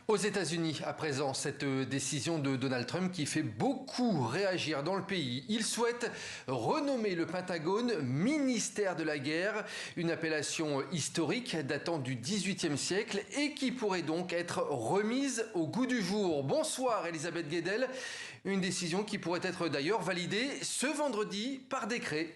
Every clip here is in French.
Aux États-Unis, à présent, cette décision de Donald Trump qui fait beaucoup réagir dans le pays. Il souhaite renommer le Pentagone ministère de la guerre, une appellation historique datant du XVIIIe siècle et qui pourrait donc être remise au goût du jour. Bonsoir Elisabeth Guedel, une décision qui pourrait être d'ailleurs validée ce vendredi par décret.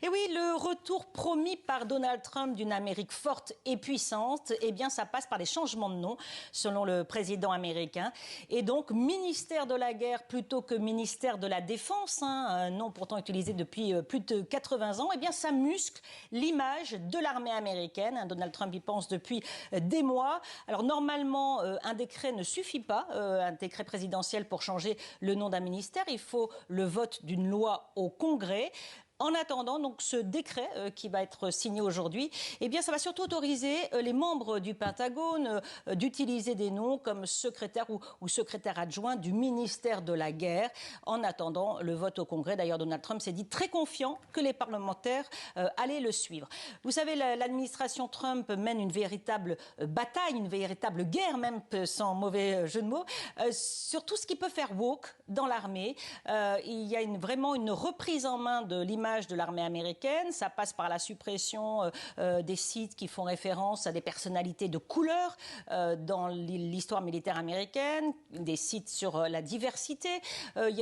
Et oui, le retour promis par Donald Trump d'une Amérique forte et puissante, eh bien, ça passe par des changements de nom, selon le président américain. Et donc, ministère de la guerre plutôt que ministère de la défense, un nom pourtant utilisé depuis plus de 80 ans, eh bien, ça muscle l'image de l'armée américaine. Donald Trump y pense depuis des mois. Alors, normalement, un décret ne suffit pas, un décret présidentiel pour changer le nom d'un ministère. Il faut le vote d'une loi au Congrès. En attendant, donc, ce décret qui va être signé aujourd'hui, eh bien, ça va surtout autoriser les membres du Pentagone d'utiliser des noms comme secrétaire ou secrétaire adjoint du ministère de la guerre. En attendant le vote au Congrès, d'ailleurs, Donald Trump s'est dit très confiant que les parlementaires allaient le suivre. Vous savez, l'administration Trump mène une véritable bataille, une véritable guerre, même sans mauvais jeu de mots, sur tout ce qui peut faire woke dans l'armée. Il y a vraiment une reprise en main de l'image de l'armée américaine. Ça passe par la suppression des sites qui font référence à des personnalités de couleur dans l'histoire militaire américaine, des sites sur la diversité. Il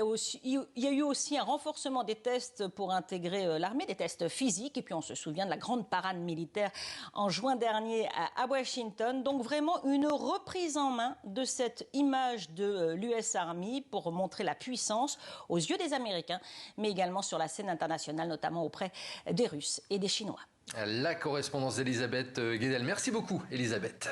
y a eu aussi un renforcement des tests pour intégrer l'armée, des tests physiques. Et puis on se souvient de la grande parade militaire en juin dernier à Washington. Donc vraiment une reprise en main de cette image de l'US Army pour montrer la puissance aux yeux des Américains, mais également sur la scène internationale, notamment auprès des Russes et des Chinois. La correspondance d'Elisabeth Guedel. Merci beaucoup, Elisabeth.